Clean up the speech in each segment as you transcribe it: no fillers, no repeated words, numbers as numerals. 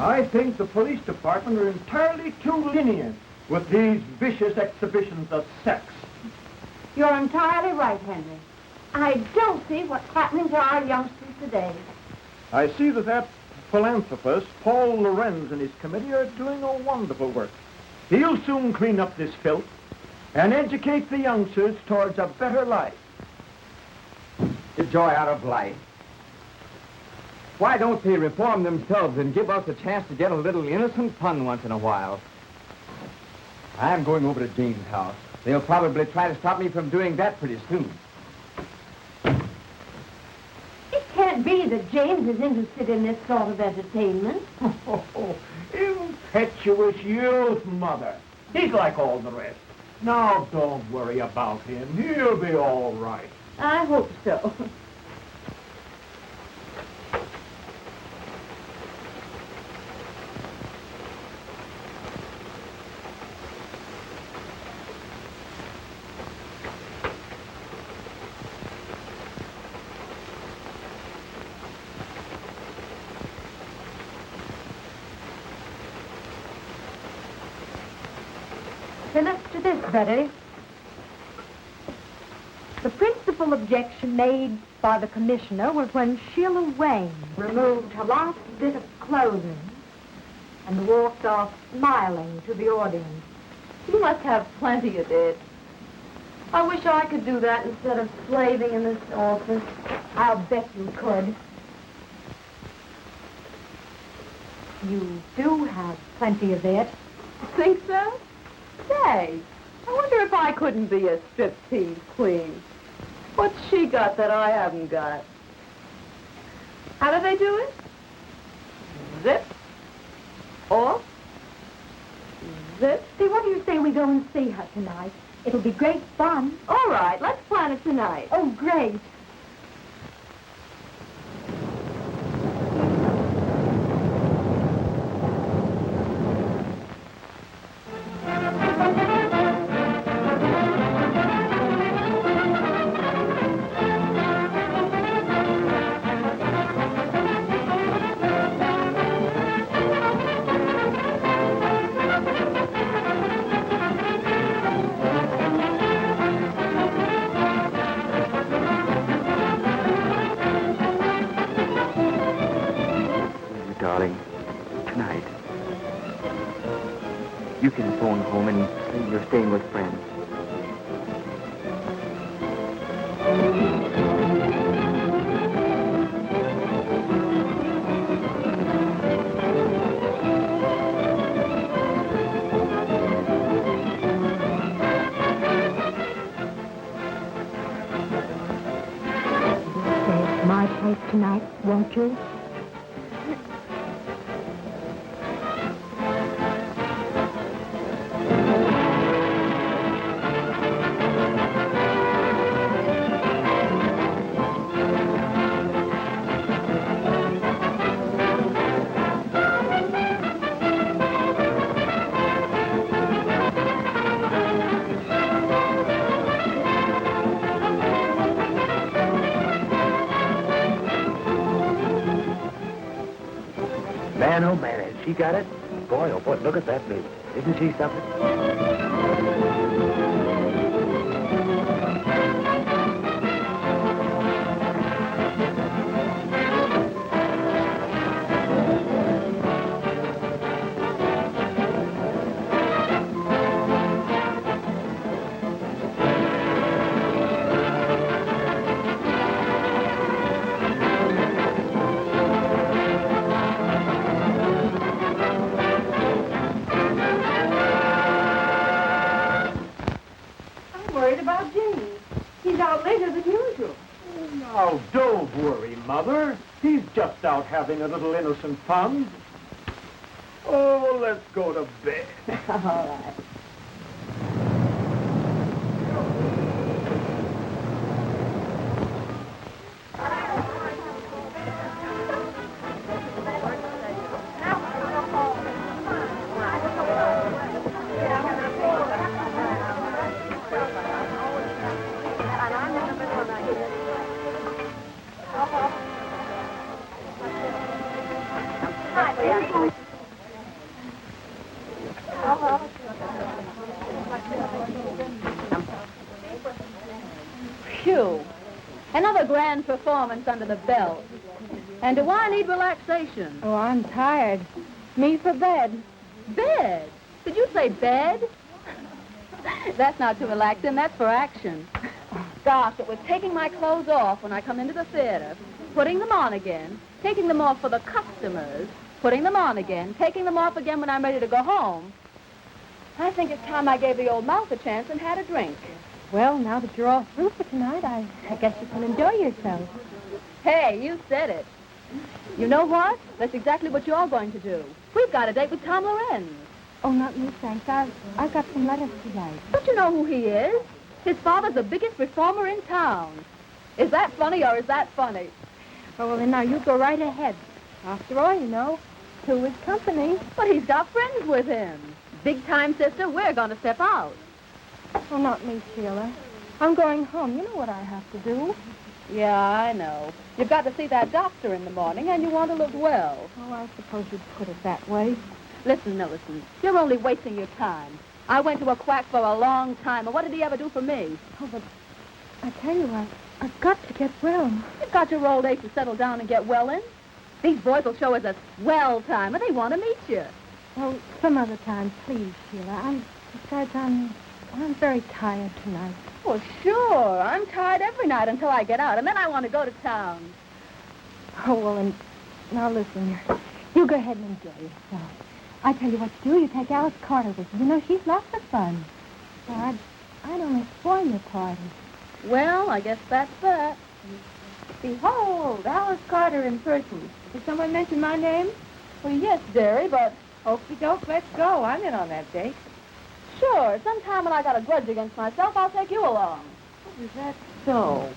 I think the police department are entirely too lenient with these vicious exhibitions of sex. You're entirely right, Henry. I don't see what's happening to our youngsters today. I see that philanthropist, Paul Lorenz, and his committee are doing a wonderful work. He'll soon clean up this filth and educate the youngsters towards a better life. The joy out of life. Why don't they reform themselves and give us a chance to get a little innocent fun once in a while? I'm going over to Jane's house. They'll probably try to stop me from doing that pretty soon. It can't be that James is interested in this sort of entertainment. Oh, impetuous youth, Mother. He's like all the rest. Now, don't worry about him. He'll be all right. I hope so. Finish to this, Betty. The principal objection made by the commissioner was when Sheila Wayne removed her last bit of clothing and walked off smiling to the audience. You must have plenty of it. I wish I could do that instead of slaving in this office. I'll bet you could. You do have plenty of it. Think so? Say, I wonder if I couldn't be a striptease queen. What's she got that I haven't got? How do they do it? Zip. Off. Zip. See, what do you say we go and see her tonight? It'll be great fun. All right, let's plan it tonight. Oh, great. You can phone home and say you're staying with friends. Stay at my place tonight, won't you? Man, oh man, has she got it? Boy, oh boy, look at that baby. Isn't she something? Now, don't worry, Mother. He's just out having a little innocent fun. Oh, let's go to bed. All right. too. Another grand performance under the belt. And do I need relaxation? Oh, I'm tired. Me for bed. Bed? Did you say bed? That's not to relax in, that's for action. Gosh, it was taking my clothes off when I come into the theater, putting them on again, taking them off for the customers, putting them on again, taking them off again when I'm ready to go home. I think it's time I gave the old mouth a chance and had a drink. Well, now that you're all through for tonight, I guess you can enjoy yourself. Hey, you said it. You know what? That's exactly what you're going to do. We've got a date with Tom Lorenz. Oh, not me, thanks. I've got some letters to write. Don't you know who he is? His father's the biggest reformer in town. Is that funny or is that funny? Oh, well, then now you go right ahead. After all, you know, two is company. But he's got friends with him. Big time, sister, we're going to step out. Oh, not me, Sheila. I'm going home. You know what I have to do. Yeah, I know. You've got to see that doctor in the morning and you want to look well. Oh, I suppose you'd put it that way. Listen, Millicent, you're only wasting your time. I went to a quack for a long time, and what did he ever do for me? Oh, but I tell you, I've got to get well. You've got your old age to settle down and get well in. These boys will show us a swell time, and they want to meet you. Oh, some other time, please, Sheila. Besides, I'm very tired tonight. Well, sure. I'm tired every night until I get out, and then I want to go to town. Oh, well, and now listen, you go ahead and enjoy yourself. I tell you what to do. You take Alice Carter with you. You know, she's lots of fun. So I'd only spoil your party. Well, I guess that's that. Behold, Alice Carter in person. Did someone mention my name? Well, yes, dearie, but... Okey doke, let's go. I'm in on that date. Sure, sometime when I got a grudge against myself, I'll take you along. Is that so?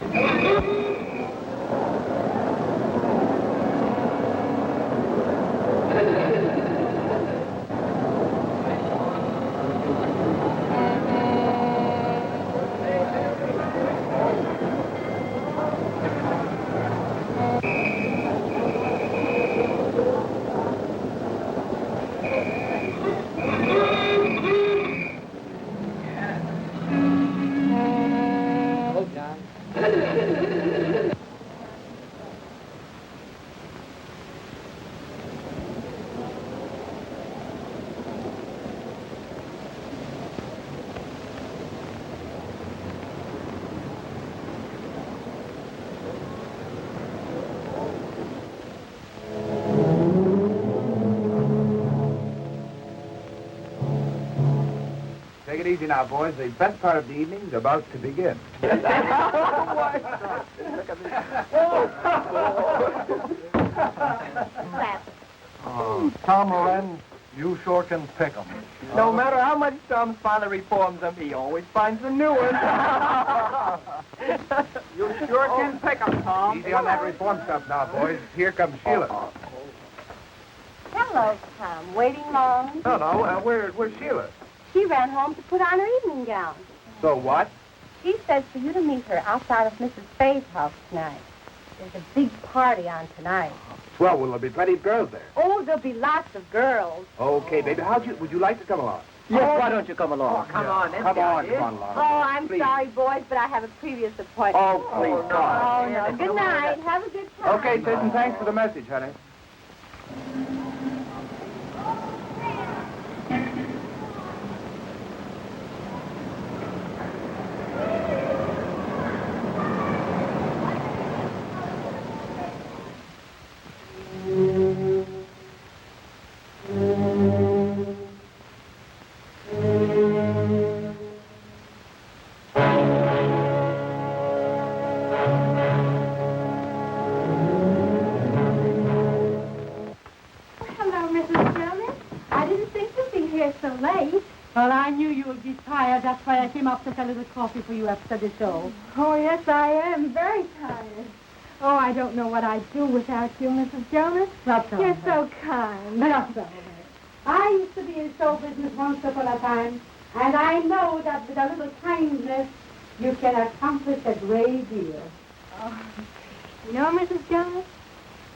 Take it easy now, boys. The best part of the evening's about to begin. Oh, Tom Lorenz, you sure can pick 'em. No matter how much Tom's father reforms them, he always finds a new one. You sure can pick 'em, Tom. Easy on that reform stuff now, boys. Here comes Sheila. Hello, Tom. Waiting long? No, where's Sheila? She ran home to put on her evening gown. So what? She says for you to meet her outside of Mrs. Faye's house tonight. There's a big party on tonight. Swell, will there be plenty of girls there? Oh, there'll be lots of girls. Okay, baby. Would you like to come along? Yes, why don't you come along? Come on along. Oh, I'm Please. sorry, boys, but I have a previous appointment. Oh, please, God. Oh, no. Good night. Have a good time. Okay, sis, and thanks for the message, honey. Hello, Mrs. Jonas. I didn't think you'd be here so late. Well, I knew you would be tired. That's why I came up to sell a little coffee for you after the show. Oh, yes, I am. Very tired. Oh, I don't know what I'd do without you, Mrs. Jonas. You're so kind. Not so. I used to be in show business once upon a time, and I know that with a little kindness, you can accomplish a great deal. Oh. You know, Mrs. Jonas,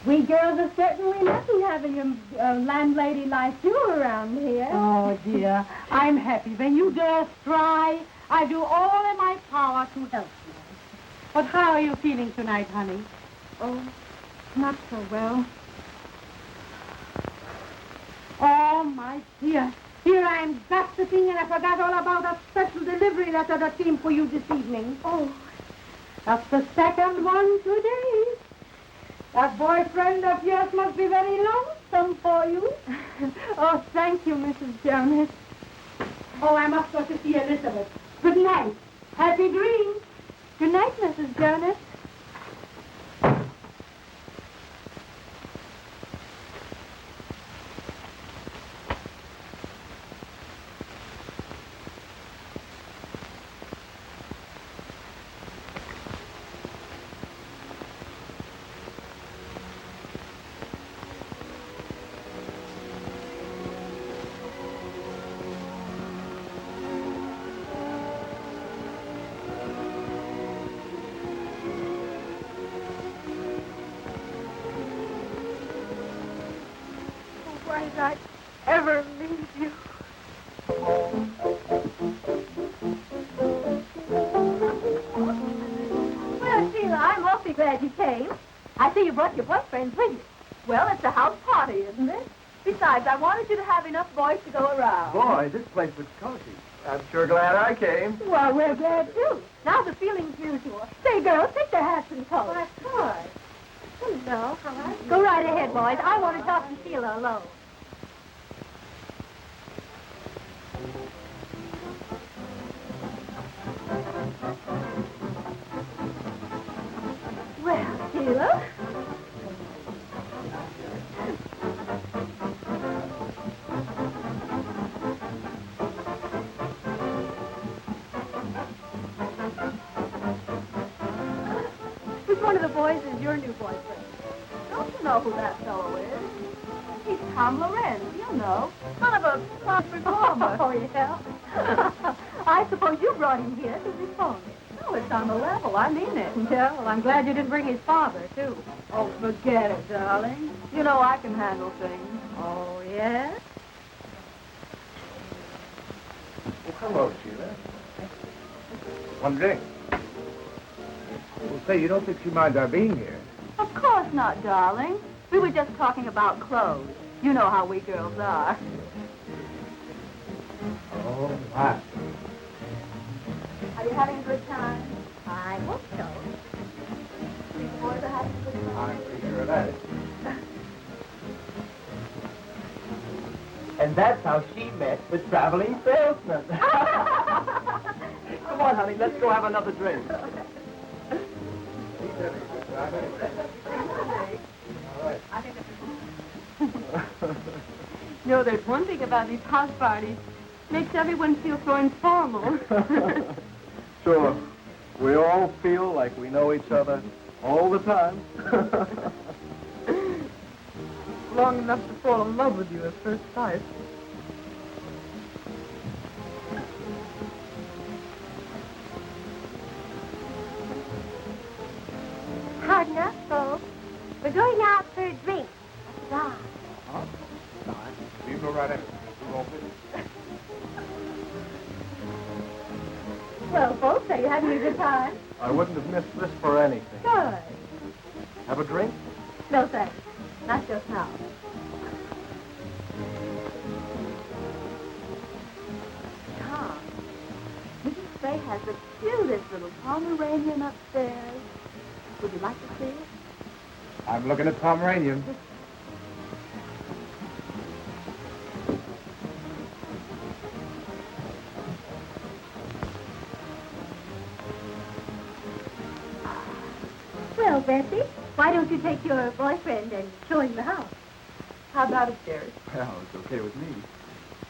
we girls are certainly lucky having a landlady like you around here. Oh, dear. I'm happy. When you girls try, I do all in my power to help you. But how are you feeling tonight, honey? Oh, not so well. Oh, my dear. Here I am gossiping, and I forgot all about a special delivery letter that came for you this evening. Oh, That's the second one today. That boyfriend of yours must be very lonesome for you. oh, thank you, Mrs. Jonas. Oh, I must go to see Elizabeth. Good night. Happy dreams. Good night, Mrs. Jonas. Why did I ever leave you? Well, Sheila, I'm awfully glad you came. I see you brought your boyfriends with you. Well, it's a house party, isn't it? Besides, I wanted you to have enough boys to go around. Boy, this place looks cozy. I'm sure glad I came. Well, we're glad, too. Now the feeling's mutual. Say, girls, take their hats and coats. Why, of course. Hello. How are you? Go right ahead, boys. I want to talk to Sheila alone. Well, Sheila. Which one of the boys is your new boyfriend? Don't you know who that fellow is? He's Tom Lorenz, you know. Son of a pop performer. Oh, yeah? I suppose you brought him here to reform it. No, it's on the level. I mean it. Yeah, well, I'm glad you didn't bring his father, too. Oh, forget it, darling. You know I can handle things. Oh, yes? Well, hello, Sheila. One drink. Well, say, you don't think she minds our being here? Of course not, darling. We were just talking about clothes. You know how we girls are. Oh, my. Are you having a good time? I hope so. These boys are having a good time. I'm pretty sure of that. And that's how she met the traveling salesman. Come on, honey, let's go have another drink. He's having a good time. All right. You know, there's one thing about these house parties. Makes everyone feel so informal. Sure. We all feel like we know each other all the time. Long enough to fall in love with you at first sight. Hard enough, folks. We're going out for a drink. Right. Huh? Fine. You go right ahead. We won't fit. Well, folks, are you having a good time? I wouldn't have missed this for anything. Good. Have a drink? No, thanks. Not just now. Tom, Mrs. Fay has the cutest little Pomeranian upstairs. Would you like to see it? I'm looking at Pomeranian. Well, Bessie, why don't you take your boyfriend and show him the house? How about upstairs? Well, it's okay with me.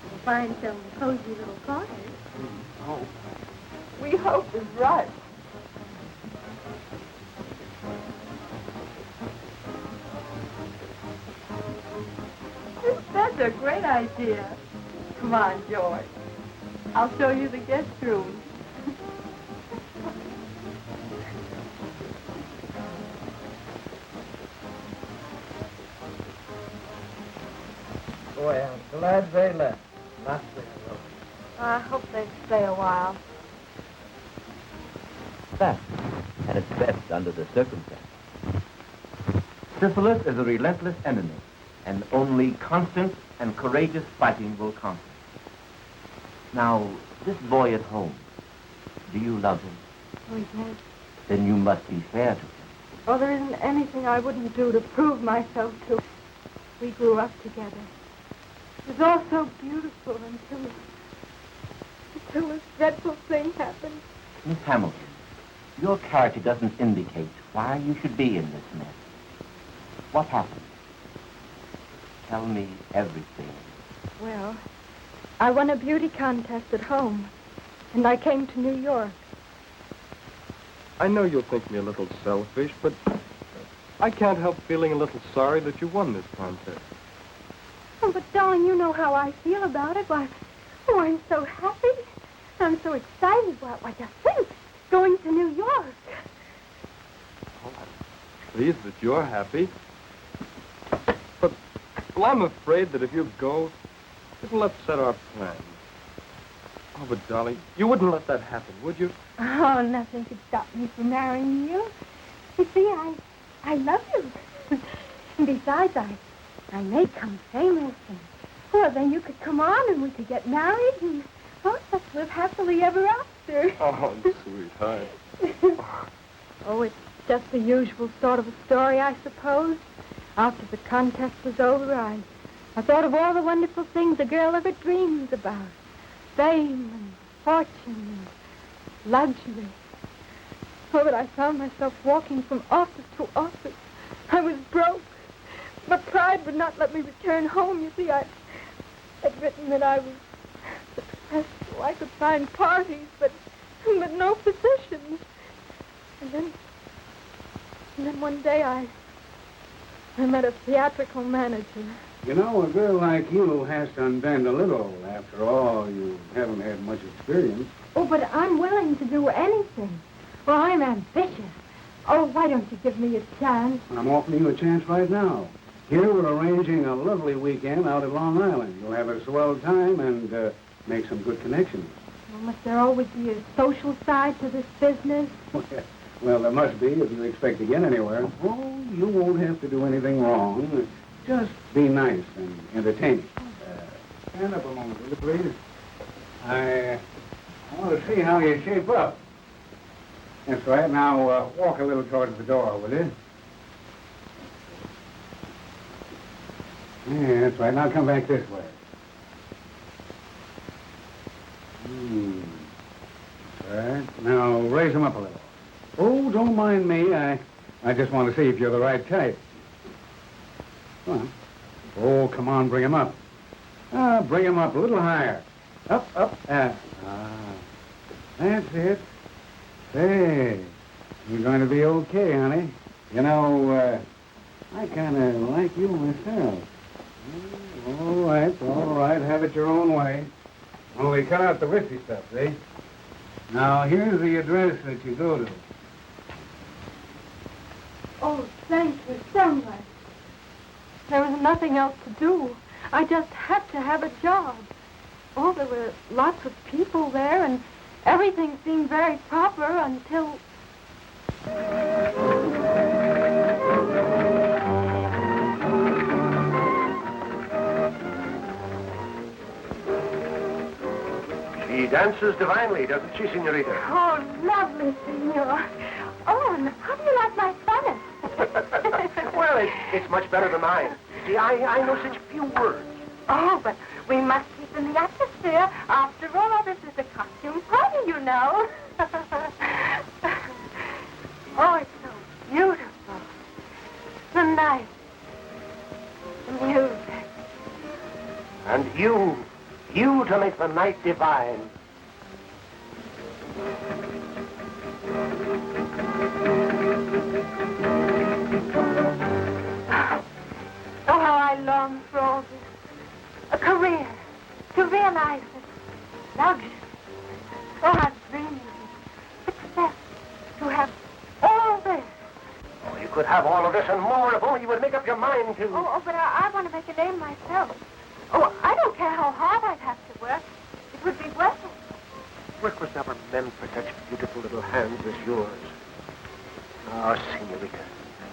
We'll find some cozy little corners. Oh. We hope is right. That's a great idea. Come on, George. I'll show you the guest room. Boy, I'm glad they left. Not there, though. I hope they stay a while. That. and it's best under the circumstances. Syphilis is a relentless enemy, and only constant and courageous fighting will conquer. Now, this boy at home, do you love him? Oh, yes. Then you must be fair to him. Oh, there isn't anything I wouldn't do to prove myself to. We grew up together. It was all so beautiful until this dreadful thing happened. Miss Hamilton, your character doesn't indicate why you should be in this mess. What happened? Tell me everything. Well, I won a beauty contest at home, and I came to New York. I know you'll think me a little selfish, but I can't help feeling a little sorry that you won this contest. Oh, but darling, you know how I feel about it. Why, oh, I'm so happy. I'm so excited. Why, just think, going to New York. Oh, I'm pleased that you're happy. But, well, I'm afraid that if you go, it'll upset our plans. Oh, but, darling, you wouldn't let that happen, would you? Oh, nothing could stop me from marrying you. You see, I love you. And besides, I may come famous. And, well, then you could come on and we could get married and, oh, let's live happily ever after. Oh, sweetheart. Oh, it's just the usual sort of a story, I suppose. After the contest was over, I thought of all the wonderful things a girl ever dreams about. Fame and fortune and luxury. Oh, but I found myself walking from office to office. I was broke. But pride would not let me return home. You see, I'd written that I was successful. I could find parties, but no positions. And then one day I met a theatrical manager. You know, a girl like you has to unbend a little. After all, you haven't had much experience. Oh, but I'm willing to do anything. Well, I'm ambitious. Oh, why don't you give me a chance? I'm offering you a chance right now. Here we're arranging a lovely weekend out at Long Island. You'll have a swell time and make some good connections. Well, must there always be a social side to this business? Well, there must be if you expect to get anywhere. Oh, you won't have to do anything wrong. Just be nice and entertaining. Stand up a moment, will you, please? I want to see how you shape up. That's right. Now, walk a little towards the door, will you? Yeah, that's right. Now come back this way. That's right. Now, raise them up a little. Oh, don't mind me. I just want to see if you're the right type. Come on. Oh, come on, bring him up. Bring him up a little higher. Up. That's it. Say, you're going to be okay, honey. You know, I kind of like you myself. All right. Have it your own way. Only cut out the risky stuff, see? Now, here's the address that you go to. Oh, thank you so much. There was nothing else to do. I just had to have a job. Oh, there were lots of people there, and everything seemed very proper until... She dances divinely, doesn't she, senorita? Oh, lovely, senor. Oh, and how do you like my Spanish? Well, it's much better than mine. See, I know such few words. Oh, but we must keep in the atmosphere. After all, this is a costume party, you know. Oh, it's so beautiful. The night. The music. And you to make the night divine. Oh, how I long for all this. A career. To realize it. Luxury. Oh, I've dreamed of it. Success. To have all this. Oh, you could have all of this and more if only you would make up your mind to... Oh, but I want to make a name myself. Oh, I don't care how hard I'd have to work. It would be worth it. Work was never meant for such beautiful little hands as yours. Ah, senorita,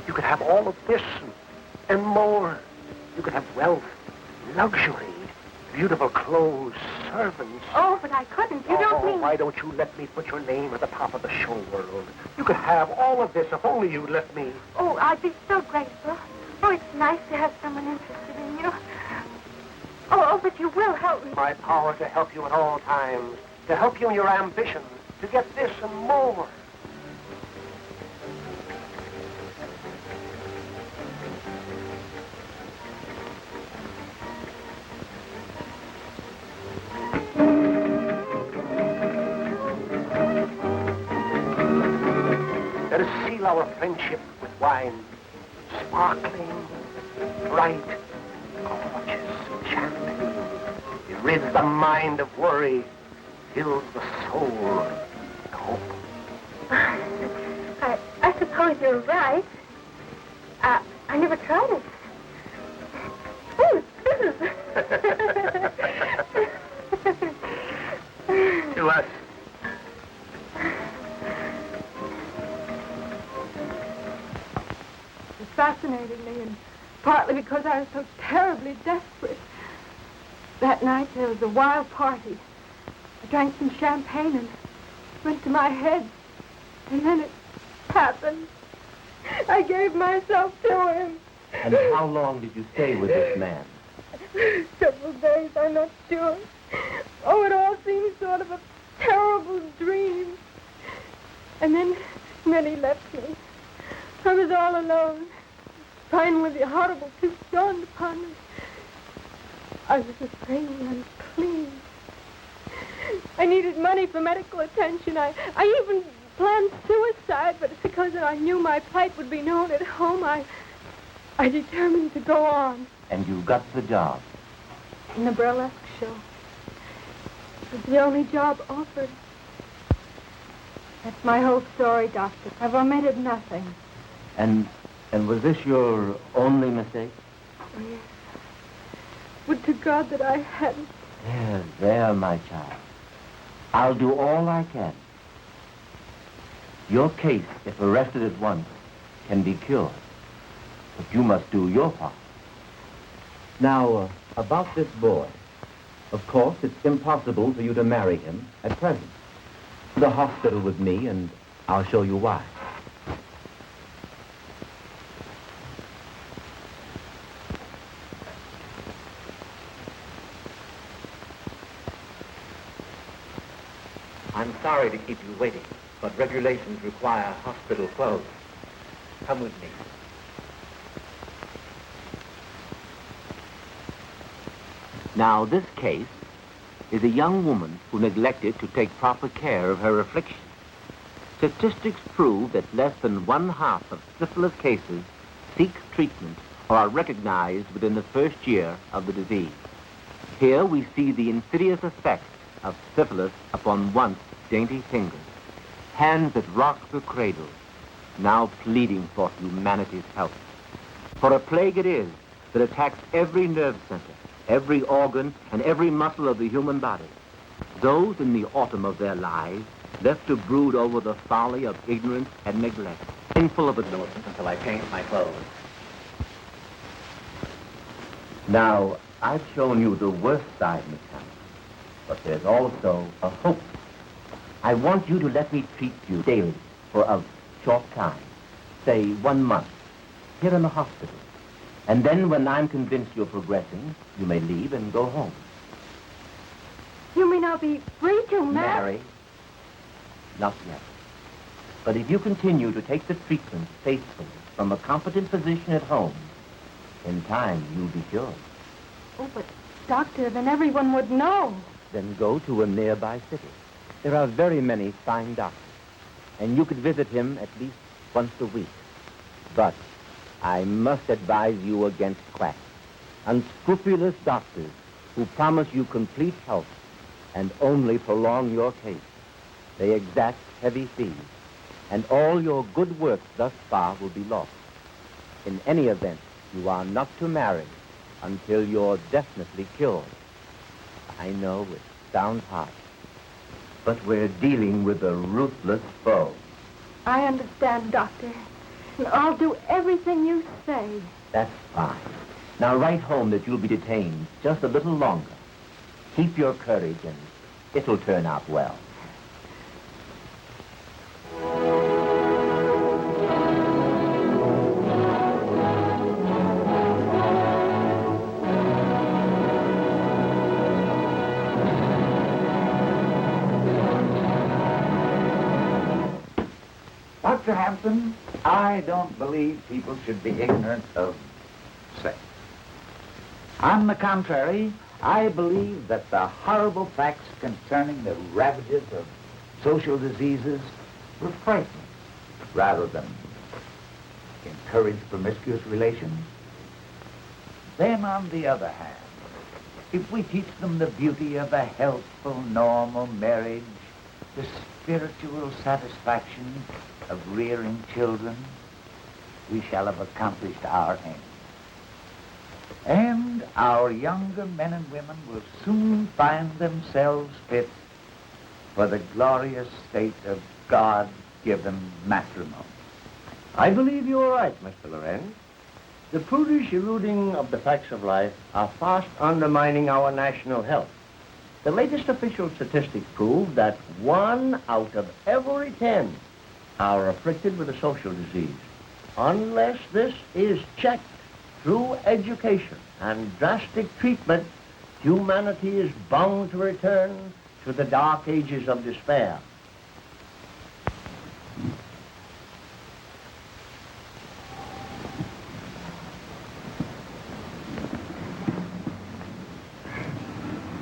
you could have all of this and more. You could have wealth, luxury, beautiful clothes, servants. Oh, but I couldn't. You don't mean... Why don't you let me put your name at the top of the show world? You could have all of this if only you'd let me. Oh, I'd be so grateful. Oh, it's nice to have someone interested in you. Oh, but you will help me. My power to help you at all times, to help you in your ambition, to get this and more. Let us seal our friendship with wine, sparkling, bright, gorgeous champagne. It rids the mind of worry, fills the soul with hope. I suppose you're right. I never tried it. Oh, this is... To us. It fascinated me, and partly because I was so terribly desperate. That night there was a wild party. I drank some champagne and it went to my head. And then it happened. I gave myself to him. And how long did you stay with this man? Several days, I'm not sure. Oh, it all seemed sort of a terrible dream. And then he left me. I was all alone. Finally, the horrible truth dawned upon me. I was afraid and unclean. I needed money for medical attention. I even planned suicide, but because I knew my plight would be known at home, I determined to go on. And you got the job? In the burlesque show. It was the only job offered. That's my whole story, Doctor. I've omitted nothing. And was this your only mistake? Oh, yes. Would to God that I hadn't. There, my child. I'll do all I can. Your case, if arrested at once, can be cured. But you must do your part. Now, about this boy. Of course, it's impossible for you to marry him at present. To the hospital with me, and I'll show you why. I'm sorry to keep you waiting, but regulations require hospital clothes. Come with me. Now, this case is a young woman who neglected to take proper care of her affliction. Statistics prove that less than 1/2 of syphilis cases seek treatment or are recognized within the first year of the disease. Here we see the insidious effect of syphilis upon once dainty fingers, hands that rock the cradle, now pleading for humanity's help. For a plague it is that attacks every nerve center, every organ, and every muscle of the human body. Those in the autumn of their lives left to brood over the folly of ignorance and neglect, painful of innocence until I paint my clothes. Now, I've shown you the worst side, Miss Hammond. But there's also a hope. I want you to let me treat you daily for a short time, say 1 month, here in the hospital. And then when I'm convinced you're progressing, you may leave and go home. You mean I'll be free to Marry? Not yet. But if you continue to take the treatment faithfully from a competent physician at home, in time you'll be cured. Oh, but, Doctor, then everyone would know. Then go to a nearby city. There are very many fine doctors, and you could visit him at least once a week. But I must advise you against quacks, unscrupulous doctors who promise you complete health and only prolong your case. They exact heavy fees, and all your good work thus far will be lost. In any event, you are not to marry until you're definitely cured. I know it sounds harsh, but we're dealing with a ruthless foe. I understand, Doctor. And I'll do everything you say. That's fine. Now write home that you'll be detained just a little longer. Keep your courage and it'll turn out well. Dr. Hampton, I don't believe people should be ignorant of sex. On the contrary, I believe that the horrible facts concerning the ravages of social diseases will frighten rather than encourage promiscuous relations. Then, on the other hand, if we teach them the beauty of a healthful, normal marriage, the spiritual satisfaction of rearing children, we shall have accomplished our aim. And our younger men and women will soon find themselves fit for the glorious state of God-given matrimony. I believe you are right, Mr. Lorenz. The prudish eluding of the facts of life are fast undermining our national health. The latest official statistics prove that 1 out of every 10 are afflicted with a social disease. Unless this is checked through education and drastic treatment, humanity is bound to return to the dark ages of despair.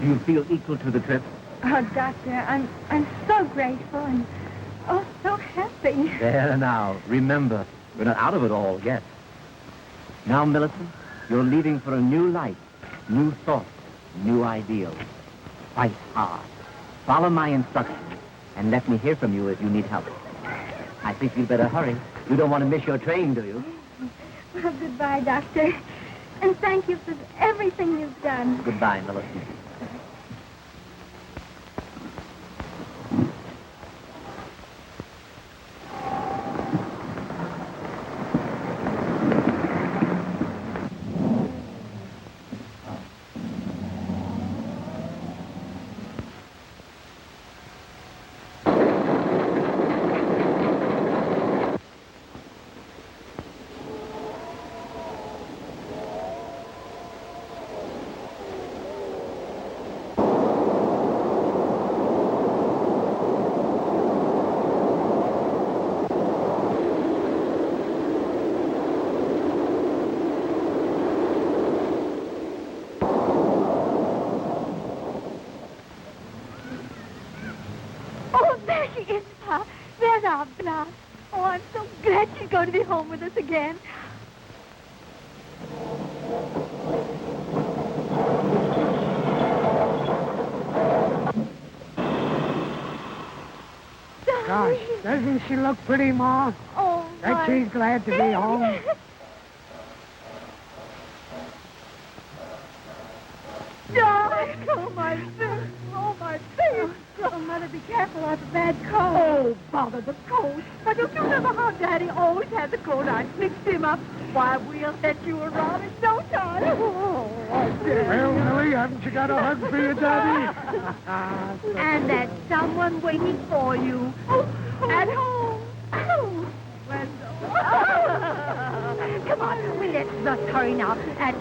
Do you feel equal to the trip? Oh, Doctor, I'm so grateful and so happy. There now. Remember, we're not out of it all yet. Now, Millicent, you're leaving for a new life, new thoughts, new ideals. Fight hard. Follow my instructions, and let me hear from you if you need help. I think you'd better hurry. You don't want to miss your train, do you? Well, goodbye, Doctor. And thank you for everything you've done. Goodbye, Millicent. Oh, I'm so glad she's going to be home with us again. Gosh, doesn't she look pretty, Ma? Oh, Bet she's glad to be home. Darling, oh, my face. Oh, my face. Oh, Mother, be careful. I have a bad cold. Oh, bother the cold. Why, don't you remember how Daddy always had the cold? I mixed him up. Why, we'll set you around in no time. Oh, Well, Millie, haven't you got a hug for your daddy? And there's someone waiting for you. At home. Come on, let's hurry now. And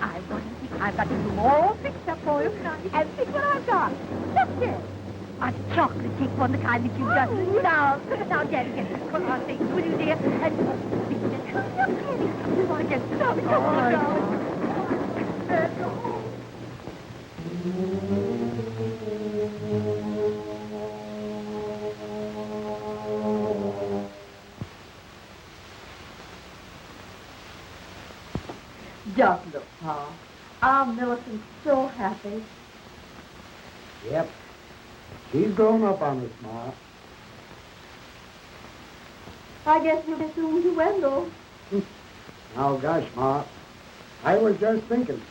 I've got you all fixed up for you. And see what I've got. Look this. A chocolate cake, one the kind that you've done. Now, Daddy, get this coat on things, will you, dear? And you want to get started. Come on, darling. Just look, Pa. Our Millicent's so happy. Yep. She's grown up on us, Ma. I guess you'll be soon to Wendell. Oh, gosh, Ma. I was just thinking.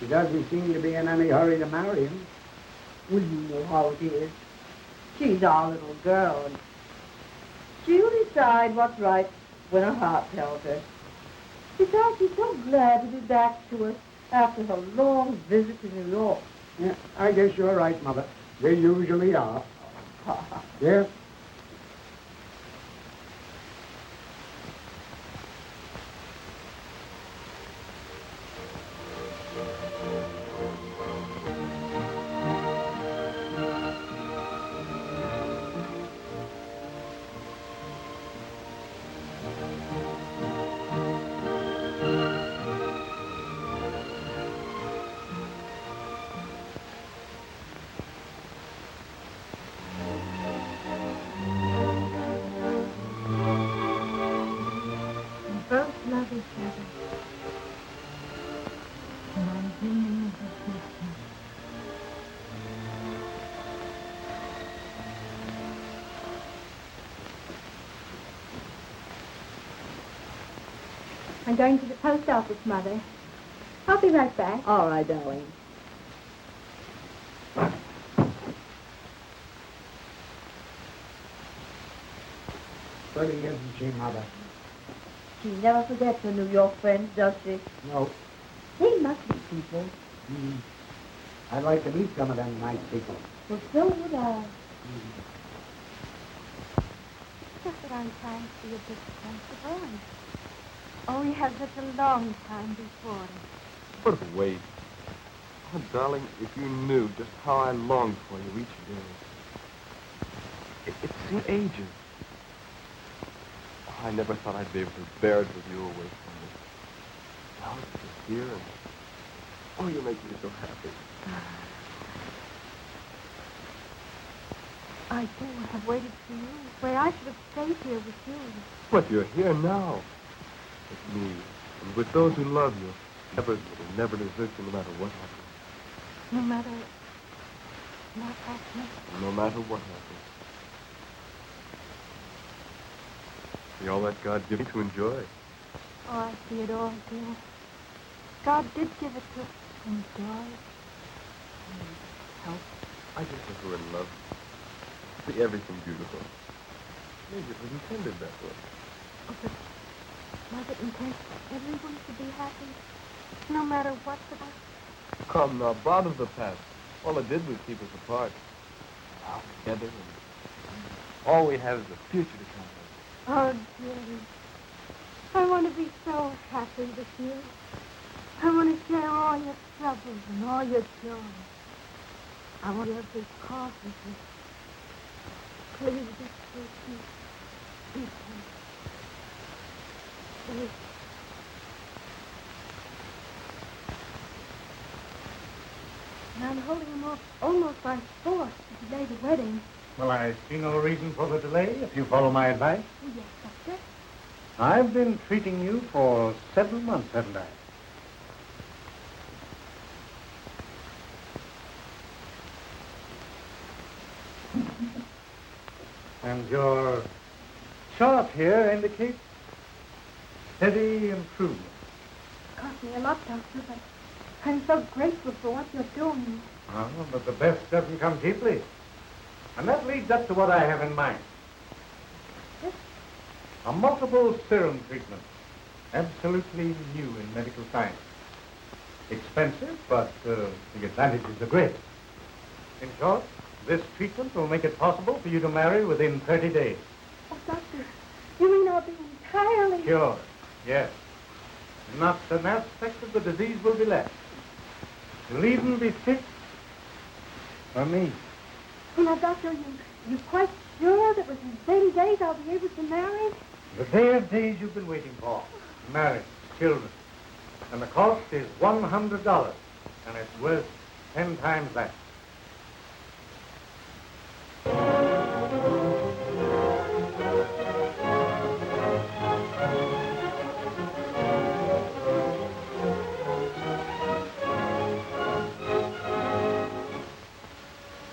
She doesn't seem to be in any hurry to marry him. Well, you know how it is. She's our little girl, and She'll decide what's right when her heart tells her. Besides, she's so glad to be back to us after her long visit to New York. Yeah, I guess you're right, Mother. They usually are. Yes? Both love each other. And I'm dreaming of the future. I'm going to the post office, Mother. I'll be right back. All right, darling. Pretty, isn't she, Mother? She never forgets her New York friends, does she? No. They must be people. I'd like to meet some of them nice people. Well, so would I. Just that I'm trying to be a bit sensible. And oh, we have such a long time before us. What a waste. Oh, darling, if you knew just how I longed for you each day. It seemed ages. I never thought I'd be able to bear it with you away from me. Now it's just here, and oh, you make me so happy. I too have waited for you. Where I should have stayed here with you. But you're here now, with me, and with those who love you. Never desert you, no matter what happens. No matter what happens. No matter what happens. See all that God gave me to enjoy. Oh, I see it all, dear. God did give it to us to enjoy. Help. I just think we're in love. See everything beautiful. Maybe it was intended that way. Oh, but was it intended for everyone to be happy? No matter what's about? Come now, bother the past. All it did was keep us apart. Now together, and all we have is the future to come. Oh, dearie. I want to be so happy with you. I want to share all your troubles and all your joy. I want your big coffee with you. Please, just take me. Please. Please. And I'm holding him off almost by force to delay the wedding. Well, I see no reason for the delay if you follow my advice. Oh, yes, Doctor. I've been treating you for 7 months, haven't I? And your chart here indicates steady improvement. It cost me a lot, Doctor, but I'm so grateful for what you're doing. Oh, but the best doesn't come cheaply. And that leads up to what I have in mind. Yes? A multiple serum treatment. Absolutely new in medical science. Expensive, but the advantages are great. In short, this treatment will make it possible for you to marry within 30 days. Oh, Doctor, you mean I'll be entirely... Sure, yes. Not an aspect of the disease will be left. You'll even be fit for me. Oh, now, Doctor, you quite sure that within 30 days I'll be able to marry? The day of days you've been waiting for. Marriage, children. And the cost is $100. And it's worth 10 times that.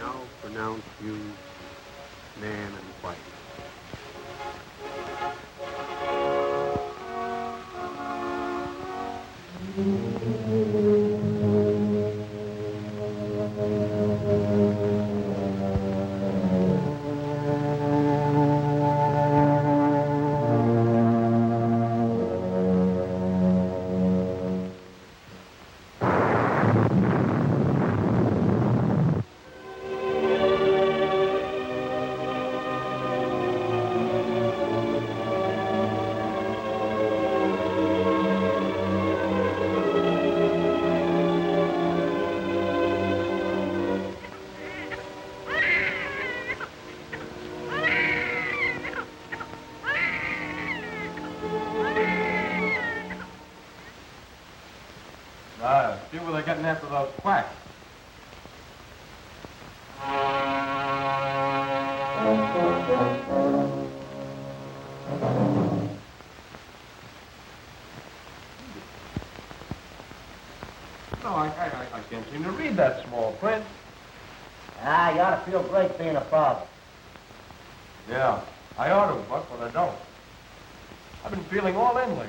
Now pronounce you man and wife. chasing after those quacks. No, I can't seem to read that small print. Ah, you ought to feel great being a father. Yeah, I ought to, Buck, but I don't. I've been feeling all in lately.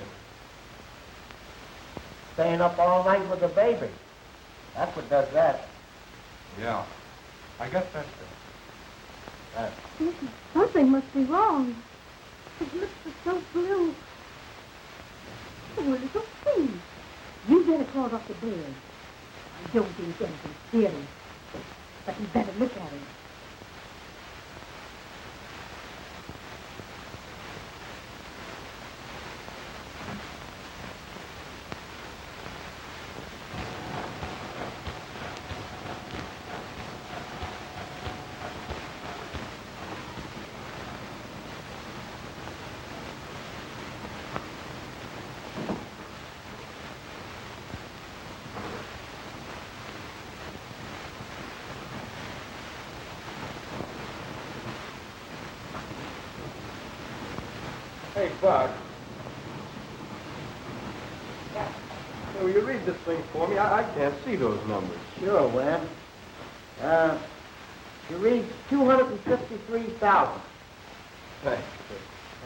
Staying up all night with the baby. That's what does that. Yeah, I guess that's it. Listen, something must be wrong. His lips are so blue. Oh, little please. You better crawl off the bed. I don't think anything serious. But you better look at him. Hey, Buck. Hey, will you read this thing for me? I can't see those numbers. Sure, Wen. You read 253,000. Thanks.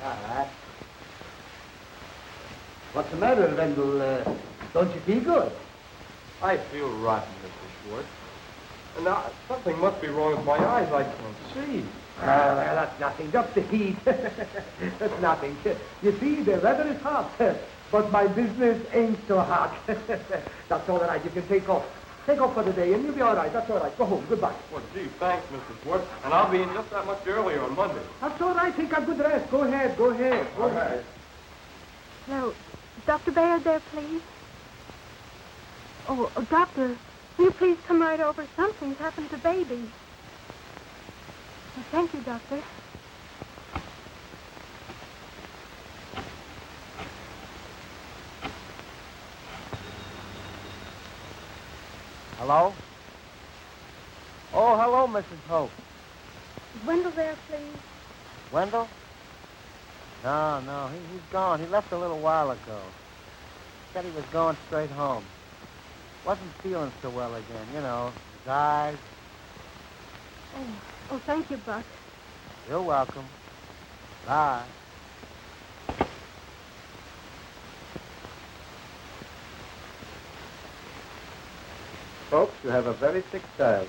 All right. What's the matter, Wendell? Don't you feel good? I feel rotten, Mr. Schwartz. And now, something must be wrong with my eyes. I can't see. Well, that's nothing. Just the heat. That's nothing. You see, the weather is hot, but my business ain't so hot. That's all right. You can take off. Take off for the day, and you'll be all right. That's all right. Go home. Goodbye. Well, gee, thanks, Mr. Schwartz. And I'll be in just that much earlier on Monday. That's all right. Take a good rest. Go ahead. Go ahead. Go ahead. No, Dr. Baird there, please. Oh, Doctor, will you please come right over? Something's happened to baby. Oh, thank you, Doctor. Hello? Oh, hello, Mrs. Hope. Is Wendell there, please? Wendell? No, he's gone. He left a little while ago. Said he was going straight home. Wasn't feeling so well again, you know, his eyes. Oh, thank you, Buck. You're welcome. Bye. Folks, you have a very sick child.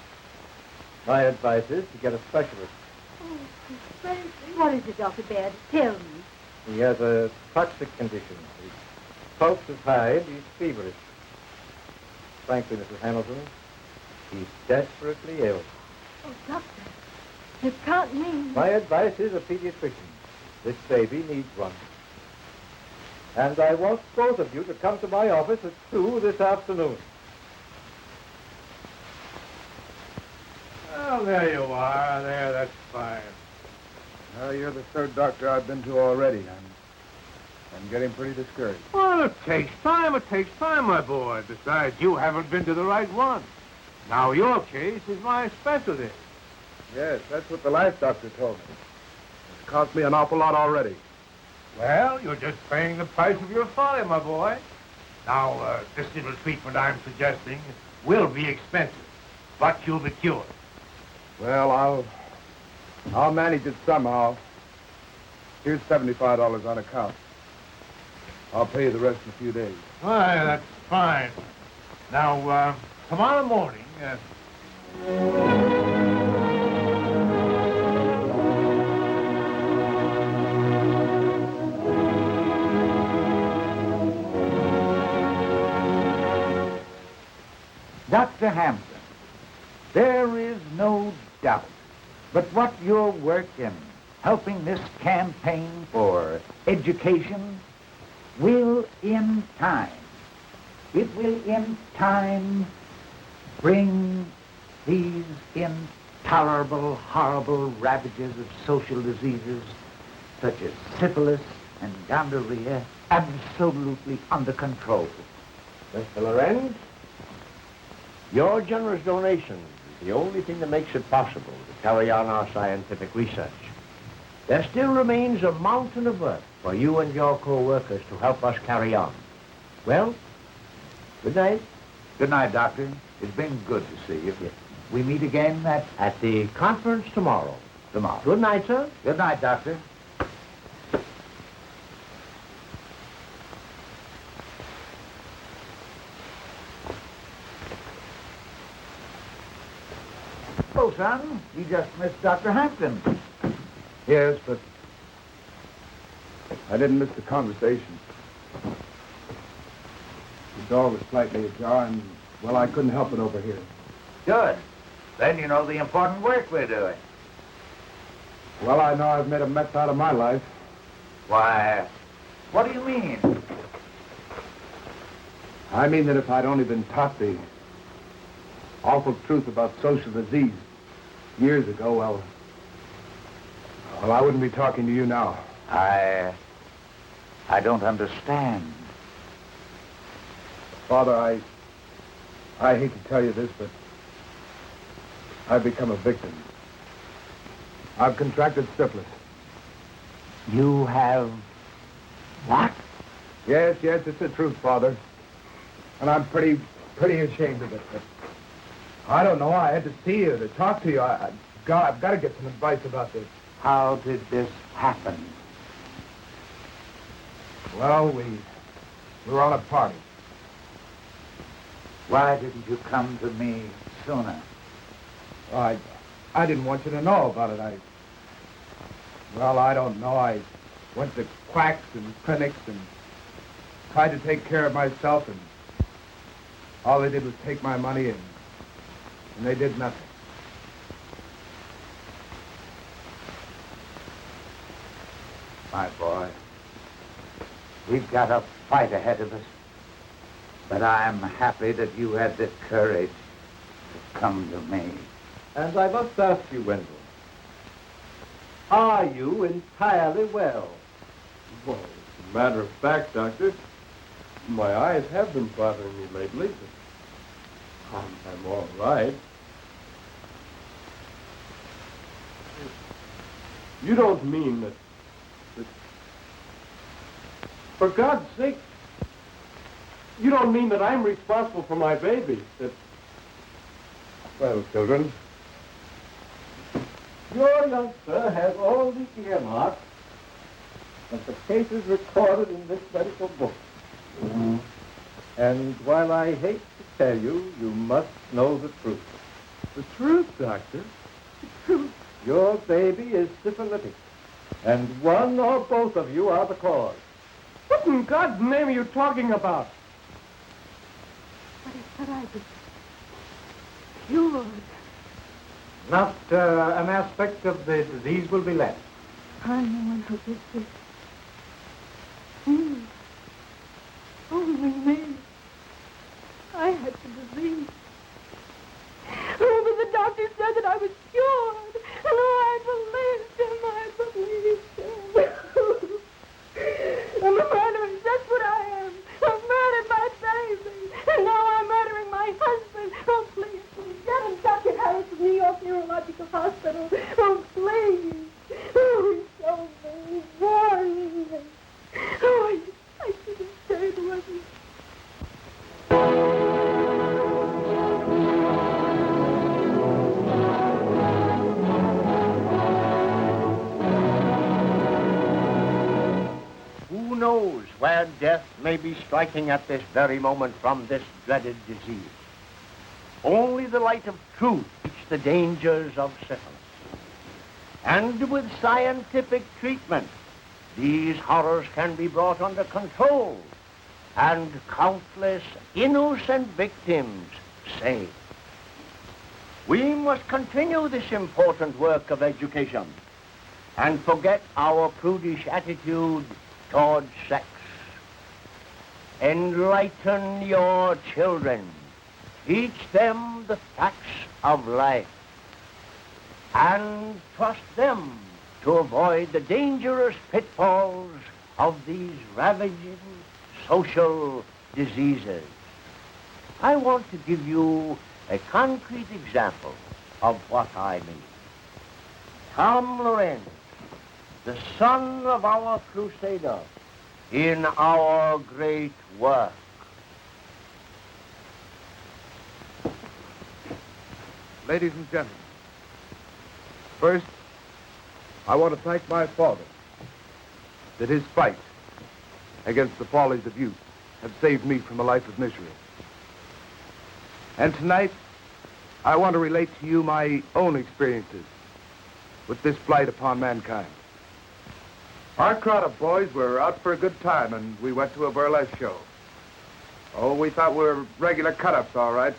My advice is to get a specialist. Oh, what is it, Dr. Baird? Tell me. He has a toxic condition. His pulse is high and he's feverish. Frankly, Mrs. Hamilton, he's desperately ill. Oh, Doctor, you can't mean... My advice is a pediatrician. This baby needs one. And I want both of you to come to my office at 2 this afternoon. Well, there you are. There, that's fine. Well, you're the third doctor I've been to already. I'm getting pretty discouraged. Well, it takes time, my boy. Besides, you haven't been to the right one. Now, your case is my specialty. Yes, that's what the last doctor told me. It's cost me an awful lot already. Well, you're just paying the price of your folly, my boy. Now, this little treatment I'm suggesting will be expensive, but you'll be cured. Well, I'll manage it somehow. Here's $75 on account. I'll pay you the rest in a few days. Why, that's fine. Now, tomorrow morning... Dr. Hampton, there is no doubt but what your work in helping this campaign for education will in time, bring these intolerable, horrible ravages of social diseases such as syphilis and gonorrhea absolutely under control. Mr. Lorenz, Your generous donation is the only thing that makes it possible to carry on our scientific research. There still remains a mountain of work for you and your co-workers to help us carry on. Well, good night. Good night, Doctor. It's been good to see you. Yes. We meet again At the conference tomorrow. tomorrow. Good night, sir. Good night, Doctor. Oh, son, you just missed Dr. Hampton. Yes, but I didn't miss the conversation. The door was slightly ajar, and, well, I couldn't help it over here. Good. Then you know the important work we're doing. Well, I know I've made a mess out of my life. Why, what do you mean? I mean that if I'd only been taught the awful truth about social disease years ago, well, I wouldn't be talking to you now. I don't understand. Father, I hate to tell you this, but I've become a victim. I've contracted syphilis. You have what? Yes, it's the truth, Father. And I'm pretty ashamed of it. But I don't know. I had to see you, to talk to you. I've got to get some advice about this. How did this happen? Well, we were on a party. Why didn't you come to me sooner? I didn't want you to know about it. I don't know. I went to quacks and clinics and tried to take care of myself, and all they did was take my money, and they did nothing. My boy, we've got a fight ahead of us. But I'm happy that you had the courage to come to me. And I must ask you, Wendell, are you entirely well? Well, as a matter of fact, Doctor, my eyes have been bothering me lately, but I'm all right. You don't mean that for God's sake, you don't mean that I'm responsible for my baby, that... Well, children, your youngster has all the earmarks and the cases recorded in this medical book. And while I hate to tell you, you must know the truth. The truth, Doctor? The truth. Your baby is syphilitic, and one or both of you are the cause. What in God's name are you talking about? But I was cured. Not an aspect of the disease will be left. I'm the one who did this. Me. Only me. I had the disease. Oh, but the doctor said that I was cured. And I believed him. I'm a murderer. That's what I am. I've murdered my baby. And now I'm murdering my husband. Oh, please, get him, Dr. Harris from New York Neurological Hospital. Oh, please. Oh, show me. Warn me. Oh, I should have stayed with him. Who knows where death may be striking at this very moment from this dreaded disease? Only the light of truth teaches the dangers of syphilis. And with scientific treatment, these horrors can be brought under control and countless innocent victims saved. We must continue this important work of education and forget our prudish attitude towards sex. Enlighten your children. Teach them the facts of life. And trust them to avoid the dangerous pitfalls of these ravaging social diseases. I want to give you a concrete example of what I mean. Tom Lorenz, the son of our crusader, in our great work. Ladies and gentlemen, first, I want to thank my father that his fight against the follies of youth have saved me from a life of misery. And tonight, I want to relate to you my own experiences with this blight upon mankind. Our crowd of boys were out for a good time, and we went to a burlesque show. Oh, we thought we were regular cut-ups, all right.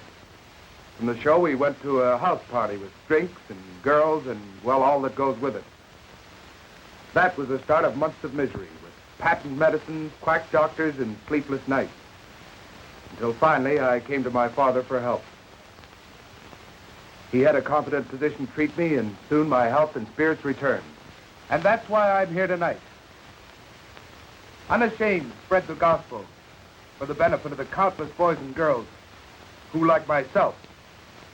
From the show, we went to a house party with drinks and girls and, well, all that goes with it. That was the start of months of misery, with patent medicines, quack doctors, and sleepless nights. Until finally, I came to my father for help. He had a competent physician treat me, and soon my health and spirits returned. And that's why I'm here tonight. Unashamed to spread the gospel for the benefit of the countless boys and girls who, like myself,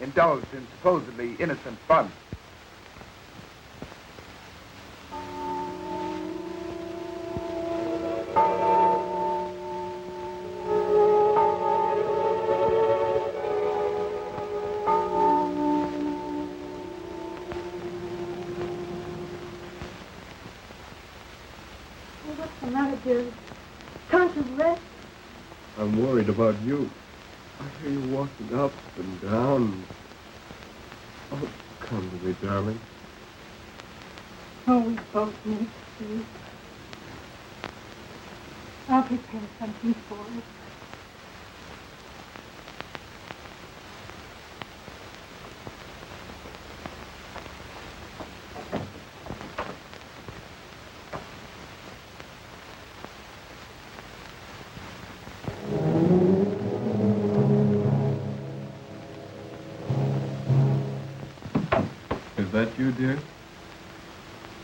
indulged in supposedly innocent fun. What's the matter, dear? Can't you rest? I'm worried about you. I hear you walking up and down. Oh, come to me, darling. Oh, we both need sleep. I'll prepare something for us. Is that you, dear?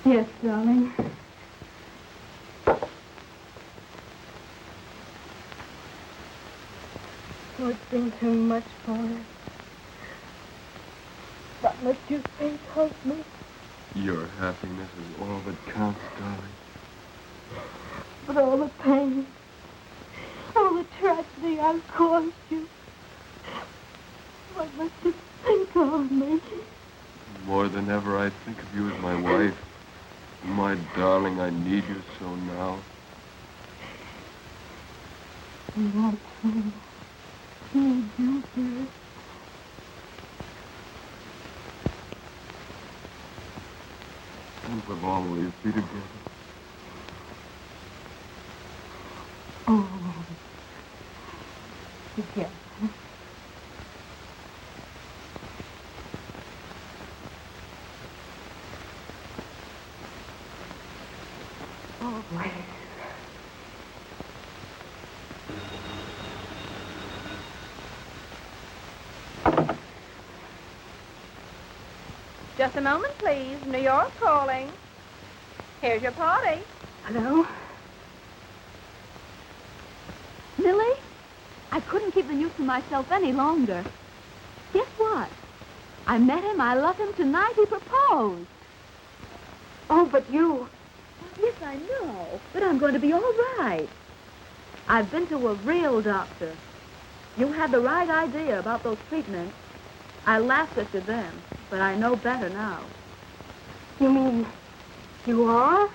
Yes, darling. Oh, it's been too much for us. But must you please help me? Your happiness is all that counts, darling. But all the pain, all the tragedy I've caused you, what must you think of me? More than ever, I think of you as my wife. My darling, I need you so now. And I too need you, dear. And we'll always be together. Always together. Always. Just a moment, please. New York calling. Here's your party. Hello? Millie, I couldn't keep the news to myself any longer. Guess what? I met him, I love him tonight, he proposed. Oh, but you... Yes, I know, but I'm going to be all right. I've been to a real doctor. You had the right idea about those treatments. I laughed at you then, but I know better now. You mean you are?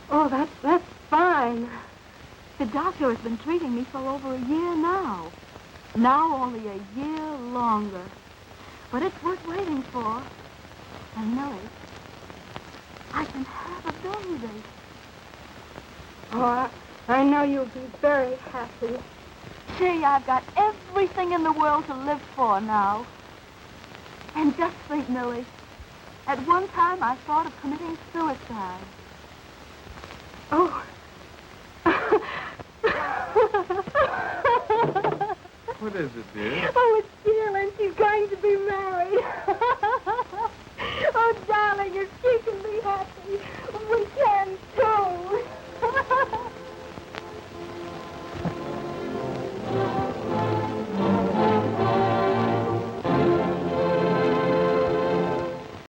Oh, that's fine. The doctor has been treating me for over a year now. Now only a year longer. But it's worth waiting for. And Millie, I can have a baby. Oh, I know you'll be very happy. Gee, I've got everything in the world to live for now. And just think, Millie, at one time I thought of committing suicide. Oh. What is it, dear? Oh, it's Jill, and she's going to be married. Oh, darling, if she can be happy,